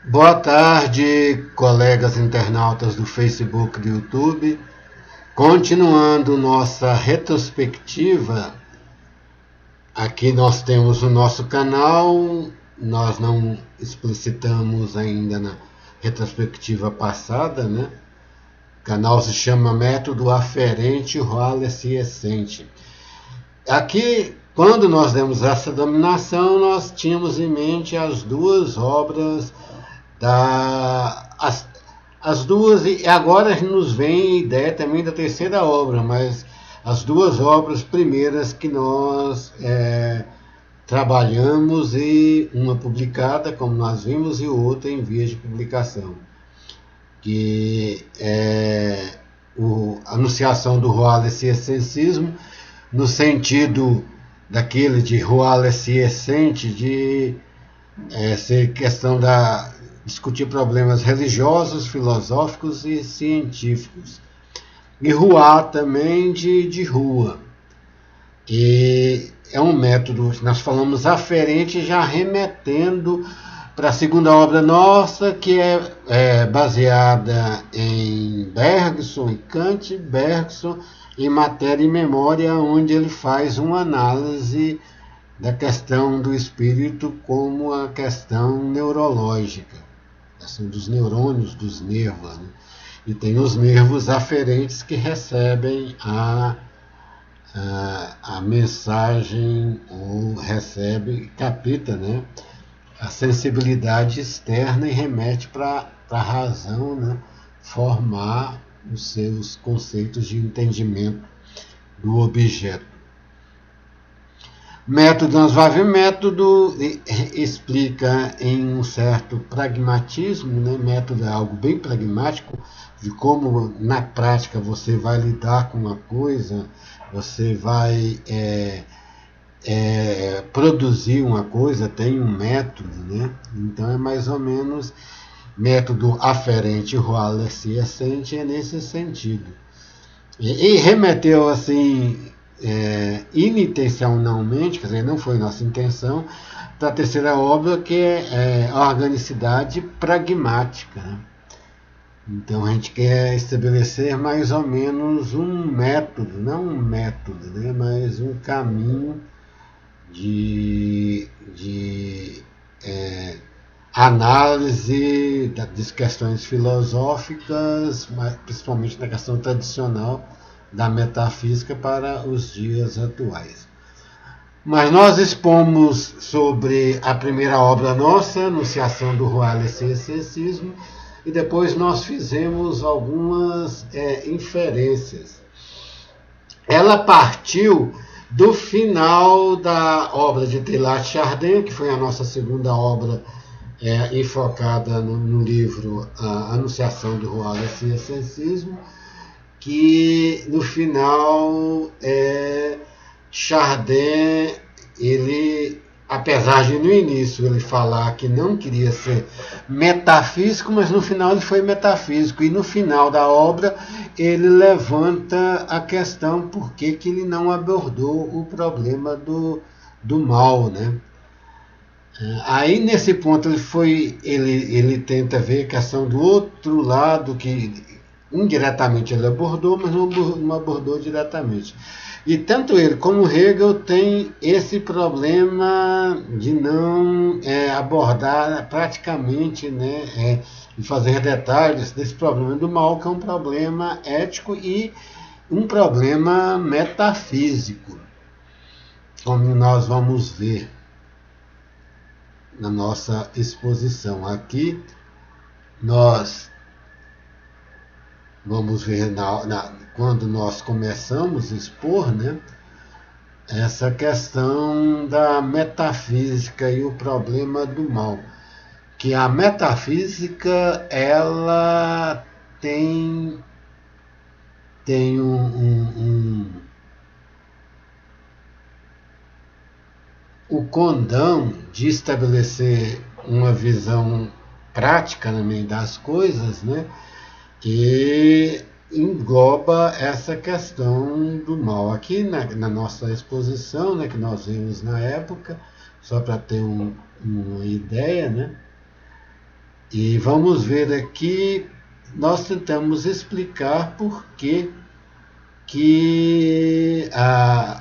Boa tarde, colegas internautas do Facebook e do YouTube. Continuando nossa retrospectiva, aqui nós temos o nosso canal, nós não explicitamos ainda na retrospectiva passada, né? O canal se chama Método Aferente Wallace Essente. Aqui, quando nós demos essa dominação, nós tínhamos em mente as duas obras as duas, e agora nos vem a ideia também da terceira obra, mas as duas obras primeiras que nós trabalhamos, e uma publicada, como nós vimos, e outra em vias de publicação, que é a Anunciação do Wallace Essencismo, no sentido daquele de Wallace Essente, de ser questão da discutir problemas religiosos, filosóficos e científicos. E Rua também de rua. E é um método, nós falamos aferente, já remetendo para a segunda obra nossa, que é baseada em Bergson e Kant, Bergson em Matéria e Memória, onde ele faz uma análise da questão do espírito como a questão neurológica, a questão dos neurônios, dos nervos, né? E tem os nervos aferentes que recebem a mensagem, ou recebe, capta, né, a sensibilidade externa e remete para a razão, né, formar os seus conceitos de entendimento do objeto. Método, nós vamos ver, método explica em um certo pragmatismo, né? Método é algo bem pragmático, de como na prática você vai lidar com uma coisa, você vai produzir uma coisa, tem um método, né? Então é mais ou menos método aferente Wallace Essente, é nesse sentido. E remeteu assim, inintencionalmente, quer dizer, não foi nossa intenção, para a terceira obra, que é a organicidade pragmática, né? Então a gente quer estabelecer mais ou menos um método, não um método, né, mas um caminho de análise das questões filosóficas, principalmente na questão tradicional da metafísica para os dias atuais. Mas nós expomos sobre a primeira obra nossa, Anunciação do Wallace Essencismo, e depois nós fizemos algumas inferências. Ela partiu do final da obra de Teilhard Chardin, que foi a nossa segunda obra enfocada no livro A Anunciação do Wallace Essencismo, que no final Chardin, ele, apesar de no início ele falar que não queria ser metafísico, mas no final ele foi metafísico, e no final da obra ele levanta a questão por que ele não abordou o problema do mal, né? Aí nesse ponto ele tenta ver a questão do outro lado, que indiretamente ele abordou, mas não abordou diretamente. E tanto ele como Hegel tem esse problema de não abordar praticamente, né, e fazer detalhes desse problema do mal, que é um problema ético e um problema metafísico, como nós vamos ver na nossa exposição. Aqui nós vamos ver quando nós começamos a expor, né, essa questão da metafísica e o problema do mal, que a metafísica ela tem o condão de estabelecer uma visão prática também das coisas, né, que engloba essa questão do mal. Aqui na nossa exposição, né, que nós vimos na época, só para ter uma ideia, né, E vamos ver aqui, nós tentamos explicar por que a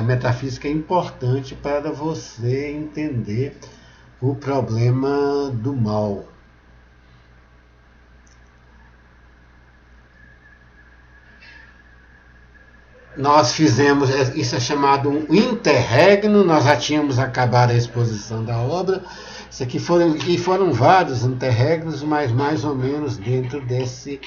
metafísica é importante para você entender o problema do mal. Nós fizemos, isso é chamado um interregno, nós já tínhamos acabado a exposição da obra. Isso aqui foram vários interregnos, mas mais ou menos dentro desse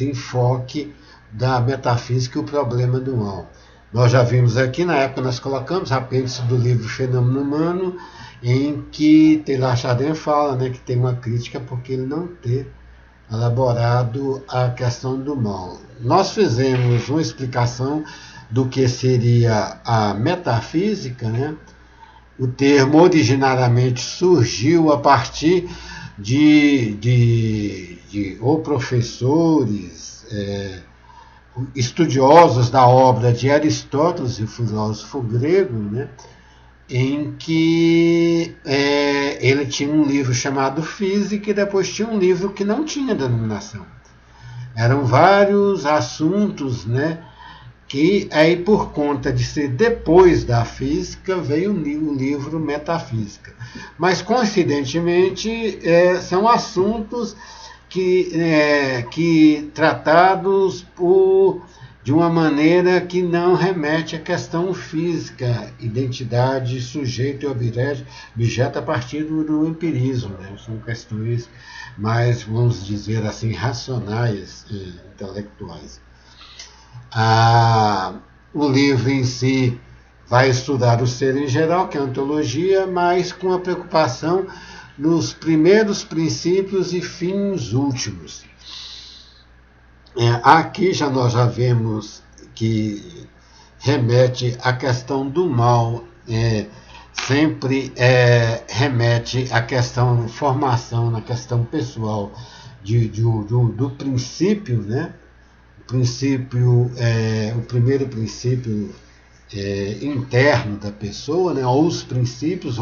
enfoque da metafísica e o problema do mal. Nós já vimos aqui, na época nós colocamos apêndice do livro Fenômeno Humano, em que Teilhard de Chardin fala, né, que tem uma crítica porque ele não ter elaborado a questão do mal. Nós fizemos uma explicação do que seria a metafísica, né? O termo originariamente surgiu a partir de ou professores, estudiosos da obra de Aristóteles, o filósofo grego, né? Em que ele tinha um livro chamado Física e depois tinha um livro que não tinha denominação. Eram vários assuntos, né, que aí por conta de ser depois da física veio o livro Metafísica. Mas coincidentemente são assuntos que tratados de uma maneira que não remete à questão física, identidade, sujeito e objeto a partir do empirismo, né? São questões mais, vamos dizer assim, racionais e intelectuais. O livro em si vai estudar o ser em geral, que é a ontologia, mas com a preocupação nos primeiros princípios e fins últimos. Aqui nós já vemos que remete à questão do mal, sempre remete à questão de formação, na questão pessoal do princípio, né? O primeiro princípio interno da pessoa, né? Ou os princípios,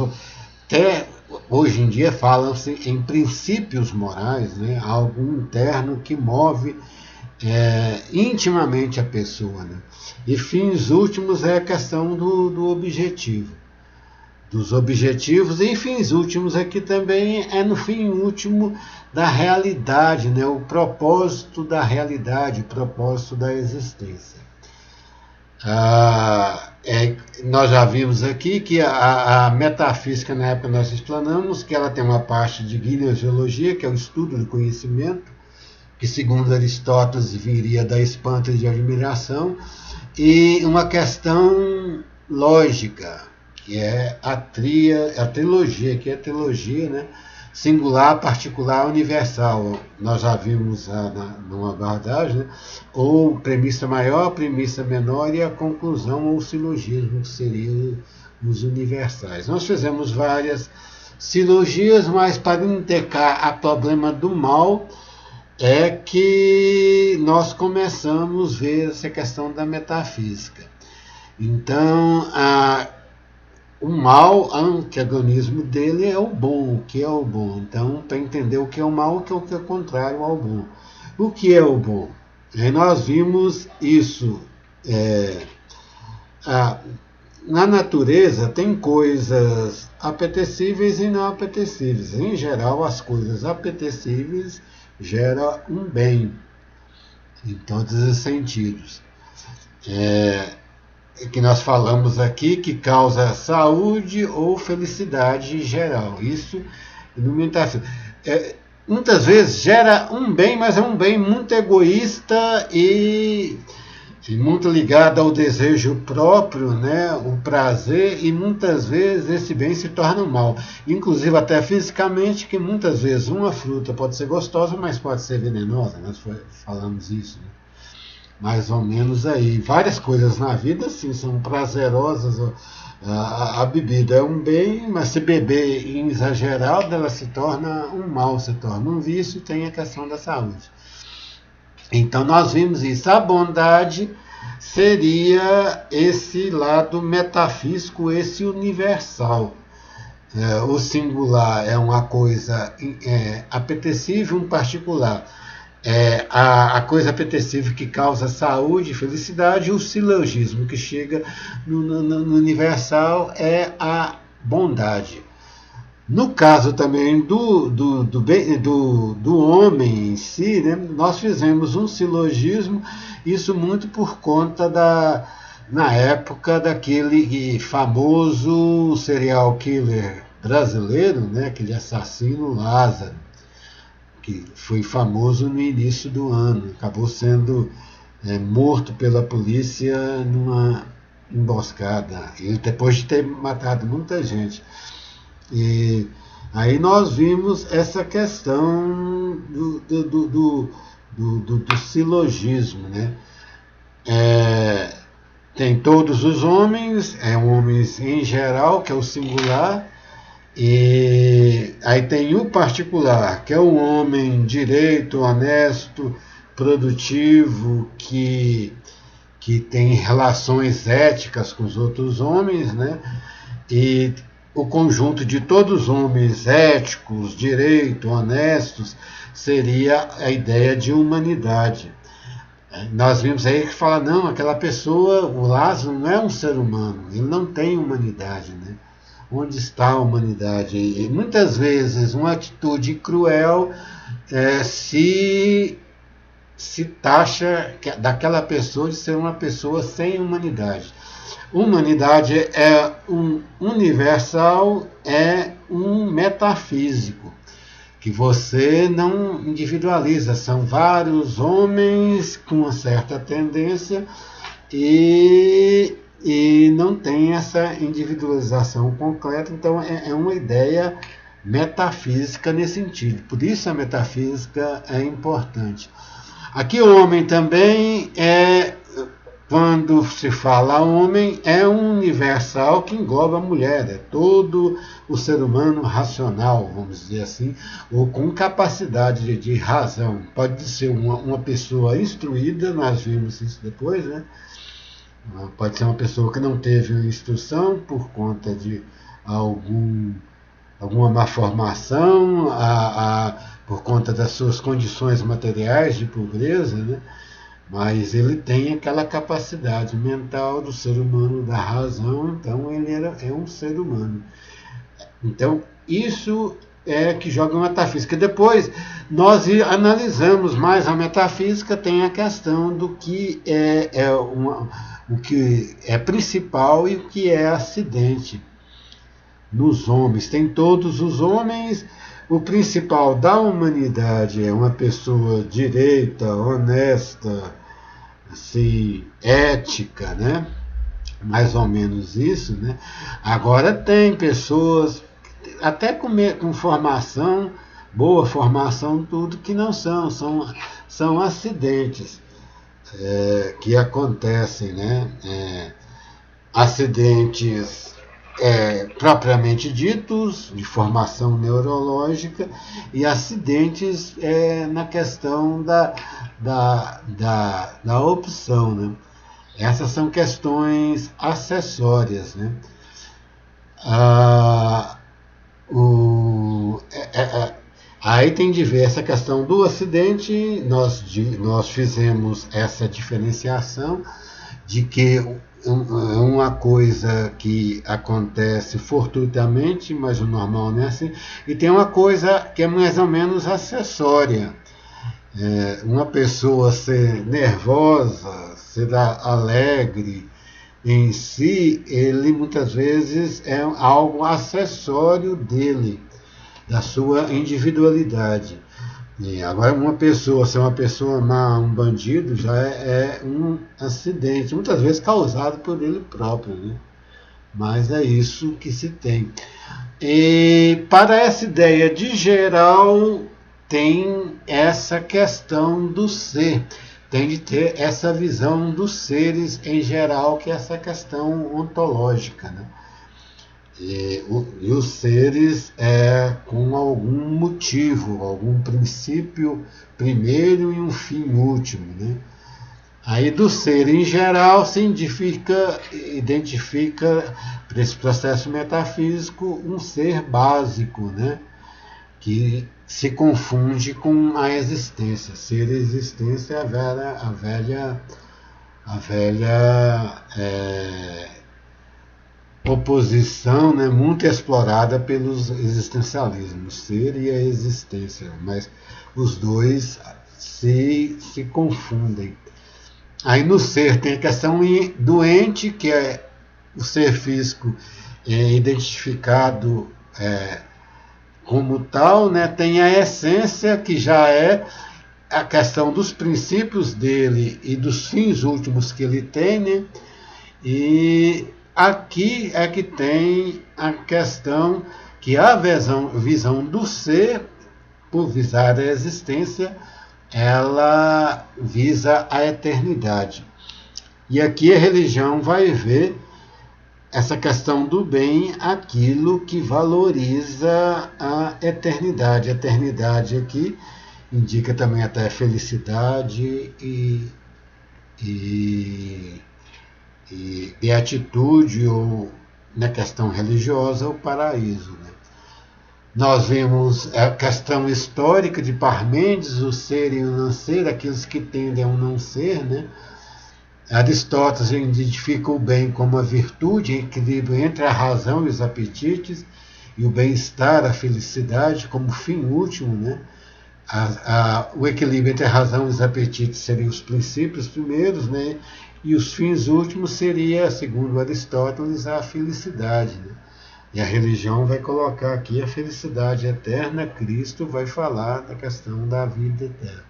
até hoje em dia falam-se em princípios morais, né? Algo interno que move intimamente a pessoa, né? E fins últimos é a questão do objetivo, dos objetivos, e fins últimos aqui também é no fim último da realidade, né? O propósito da realidade, o propósito da existência. Nós já vimos aqui que a metafísica, na época nós explanamos, que ela tem uma parte de gnoseologia, que é o estudo do conhecimento, que segundo Aristóteles viria da espanto e de admiração, e uma questão lógica, que é a trilogia, que é a trilogia, né? Singular, particular, universal. Nós já vimos numa abordagem, né? Ou premissa maior, premissa menor e a conclusão ou silogismo, que seriam os universais. Nós fizemos várias silogias, mas para indicar o problema do mal, é que nós começamos a ver essa questão da metafísica. Então, o mal, o antagonismo dele é o bom. O que é o bom? Então, para entender o que é o mal, o que é contrário ao bom. O que é o bom? Aí nós vimos isso. Na natureza tem coisas apetecíveis e não apetecíveis. Em geral, as coisas apetecíveis geram um bem, em todos os sentidos. Que nós falamos aqui, que causa saúde ou felicidade geral. Isso, muitas vezes gera um bem, mas é um bem muito egoísta e muito ligado ao desejo próprio, né? O prazer, e muitas vezes esse bem se torna um mal. Inclusive até fisicamente, que muitas vezes uma fruta pode ser gostosa, mas pode ser venenosa. Nós falamos isso, né? Mais ou menos aí. Várias coisas na vida, sim, são prazerosas. A bebida é um bem, mas se beber em exagerado, ela se torna um mal, se torna um vício, e tem a questão da saúde. Então nós vimos isso. A bondade seria esse lado metafísico, esse universal. O singular é uma coisa apetecível, um particular. A coisa apetecível que causa saúde e felicidade, e o silogismo que chega no universal é a bondade. No caso também do homem em si, né, nós fizemos um silogismo, isso muito por conta na época daquele famoso serial killer brasileiro, né, aquele assassino Lázaro, que foi famoso no início do ano, acabou sendo morto pela polícia numa emboscada, e depois de ter matado muita gente. E aí nós vimos essa questão do silogismo, né? Tem todos os homens, homens em geral, que é o singular, e aí tem o particular, que é o homem direito, honesto, produtivo, que tem relações éticas com os outros homens, né? E o conjunto de todos os homens éticos, direito, honestos, seria a ideia de humanidade. Nós vimos aí que fala, não, aquela pessoa, o Lázaro não é um ser humano, ele não tem humanidade, né? Onde está a humanidade? E muitas vezes uma atitude cruel se taxa daquela pessoa de ser uma pessoa sem humanidade. Humanidade é um universal, é um metafísico, que você não individualiza. São vários homens com uma certa tendência e não tem essa individualização completa, então é uma ideia metafísica nesse sentido. Por isso a metafísica é importante. Aqui o homem também quando se fala homem, é um universal que engloba a mulher, é todo o ser humano racional, vamos dizer assim, ou com capacidade de razão. Pode ser uma pessoa instruída, nós vimos isso depois, né? Pode ser uma pessoa que não teve instrução por conta de alguma má formação, por conta das suas condições materiais de pobreza, né? Mas ele tem aquela capacidade mental do ser humano, da razão, então ele é um ser humano. Então, isso é que joga a metafísica. Depois, nós analisamos mais a metafísica, tem a questão do que o que é principal e o que é acidente nos homens. Tem todos os homens. O principal da humanidade é uma pessoa direita, honesta, assim, ética, né? Mais ou menos isso, né? Agora tem pessoas, até com formação, boa formação, tudo, que não são acidentes que acontecem, né? Acidentes propriamente ditos, de formação neurológica, e acidentes na questão da opção, né? Essas são questões acessórias, né? Aí tem de ver essa questão do acidente, nós fizemos essa diferenciação de que uma coisa que acontece fortuitamente, mas o normal não é assim, e tem uma coisa que é mais ou menos acessória. Uma pessoa ser nervosa, ser alegre em si, ele muitas vezes é algo acessório dele, da sua individualidade. E agora uma pessoa, ser uma pessoa má, um bandido, já é um acidente, muitas vezes causado por ele próprio, né? Mas é isso que se tem. E para essa ideia de geral, tem essa questão do ser, tem de ter essa visão dos seres em geral, que é essa questão ontológica, né? E os seres com algum motivo, algum princípio primeiro e um fim último, né? Aí do ser em geral se identifica para esse processo metafísico um ser básico, né? Que se confunde com a existência. Ser e existência é a velha oposição, né, muito explorada pelos existencialismos, ser e a existência, mas os dois se confundem. Aí no ser tem a questão doente, que é o ser físico identificado como tal, né? Tem a essência, que já é a questão dos princípios dele e dos fins últimos que ele tem, né? E aqui é que tem a questão que a visão do ser, por visar a existência, ela visa a eternidade. E aqui a religião vai ver essa questão do bem, aquilo que valoriza a eternidade. A eternidade aqui indica também até felicidade e beatitude, ou na questão religiosa, o paraíso, né? Nós vimos a questão histórica de Parmênides, o ser e o não ser, aqueles que tendem a um não ser, né? Aristóteles identifica o bem como a virtude, equilíbrio entre a razão e os apetites, e o bem-estar, a felicidade, como fim último, né? O equilíbrio entre a razão e os apetites seriam os princípios primeiros, né? E os fins últimos seria, segundo Aristóteles, a felicidade, né? E a religião vai colocar aqui a felicidade eterna. Cristo vai falar da questão da vida eterna.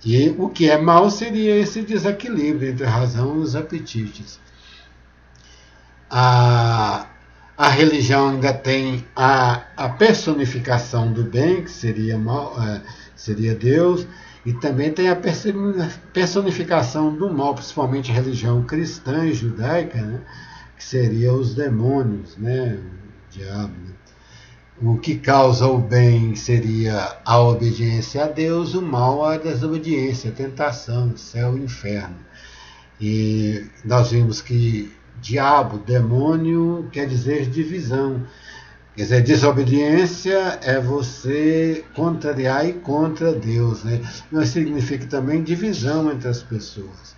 E o que é mal seria esse desequilíbrio entre a razão e os apetites. A religião ainda tem a personificação do bem, que seria Deus, e também tem a personificação do mal, principalmente a religião cristã e judaica, né? Que seria os demônios, né? O diabo. Né? O que causa o bem seria a obediência a Deus, o mal a desobediência, a tentação, céu e inferno. E nós vimos que diabo, demônio, quer dizer divisão. Quer dizer, desobediência é você contrariar e contra Deus, né? Mas significa também divisão entre as pessoas.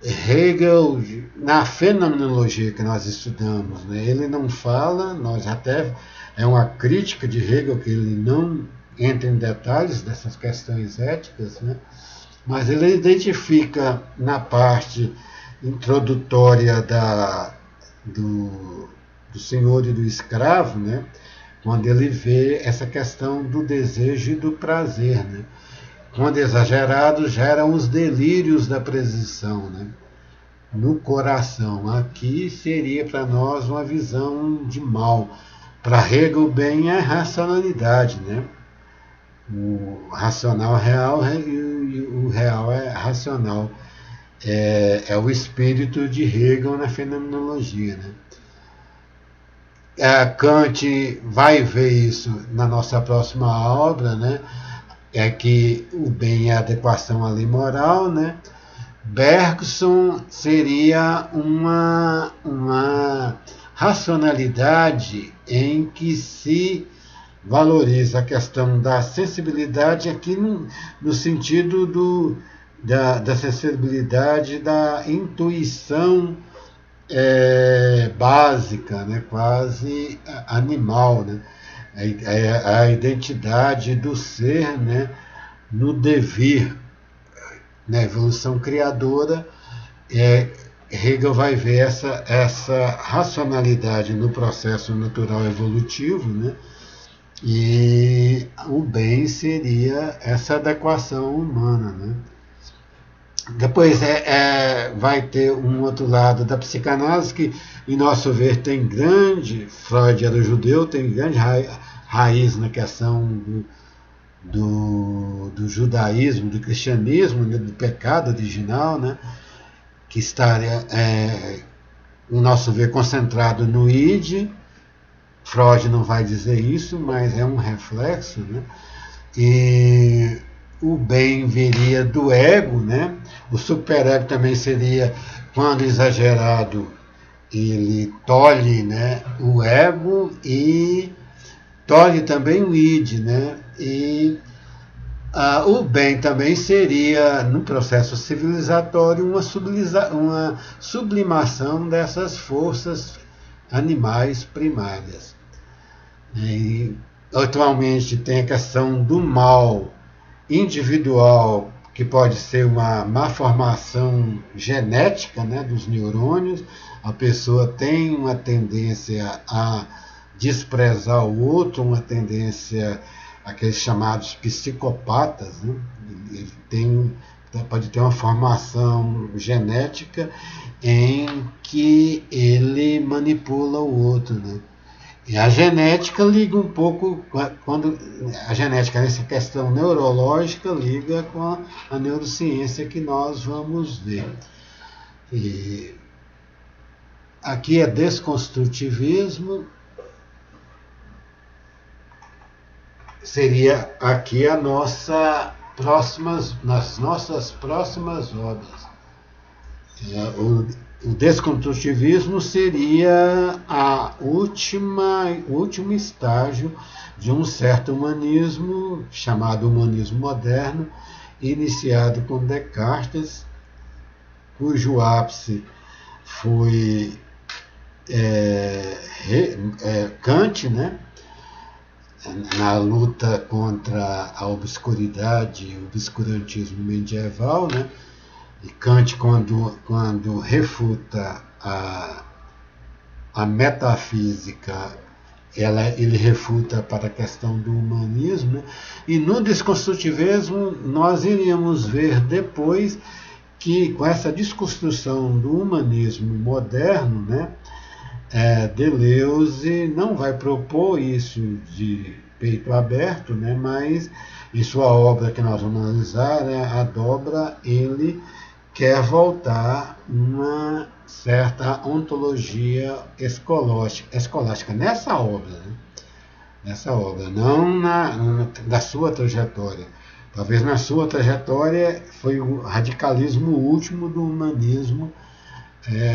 Hegel, na fenomenologia que nós estudamos, né, ele não fala, nós até é uma crítica de Hegel que ele não entra em detalhes dessas questões éticas, né, mas ele identifica na parte introdutória do senhor e do escravo, né, quando ele vê essa questão do desejo e do prazer, né? Quando exagerados, geram os delírios da presidição, né? No coração. Aqui seria para nós uma visão de mal. Para Hegel, bem é racionalidade, né? O racional real e o real é racional. É o espírito de Hegel na fenomenologia, né? Kant vai ver isso na nossa próxima obra, né? É que o bem é a adequação à lei moral, né? Bergson seria uma racionalidade em que se valoriza a questão da sensibilidade aqui no sentido da sensibilidade, da intuição básica, né? Quase animal, né? A identidade do ser, né? No devir, na evolução criadora. Hegel vai ver essa racionalidade no processo natural evolutivo, né? E o bem seria essa adequação humana, né? Depois vai ter um outro lado da psicanálise que, em nosso ver, tem grande, Freud era judeu, tem grande raiz na questão do judaísmo, do cristianismo, né, do pecado original, né, que estaria, em nosso ver, concentrado no id. Freud não vai dizer isso, mas é um reflexo, né? E o bem viria do ego, né? O superego também seria, quando exagerado, ele tolhe, né, o ego e tolhe também o id, né? E o bem também seria, no processo civilizatório, uma sublimação dessas forças animais primárias. E, atualmente tem a questão do mal individual, que pode ser uma má formação genética, né, dos neurônios. A pessoa tem uma tendência a desprezar o outro, uma tendência, aqueles chamados psicopatas, né? Ele pode ter uma formação genética em que ele manipula o outro, né? E a genética liga um pouco, quando a genética nessa questão neurológica liga com a neurociência que nós vamos ver. E aqui é desconstrutivismo, seria aqui nas nossas próximas obras. O desconstrutivismo seria o último estágio de um certo humanismo, chamado humanismo moderno, iniciado com Descartes, cujo ápice foi Kant, né? Na luta contra a obscuridade e o obscurantismo medieval, né? E Kant, quando refuta a metafísica, ele refuta para a questão do humanismo, né? E no desconstrutivismo nós iríamos ver depois que, com essa desconstrução do humanismo moderno, né, Deleuze não vai propor isso de peito aberto, né, mas em sua obra que nós vamos analisar, né, a dobra, ele quer voltar uma certa ontologia escolástica nessa obra, né? Nessa obra, não na sua trajetória. Talvez na sua trajetória foi o radicalismo último do humanismo,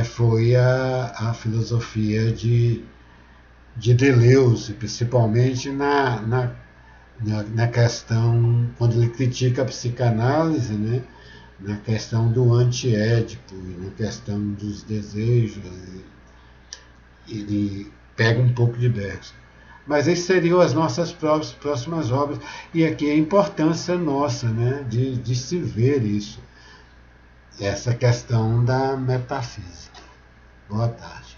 foi a filosofia de Deleuze, principalmente na questão, quando ele critica a psicanálise, né? Na questão do anti-édipo, na questão dos desejos, ele pega um pouco de Bergson. Mas essas seriam as nossas próximas obras, e aqui a importância nossa, né, de se ver isso, essa questão da metafísica. Boa tarde.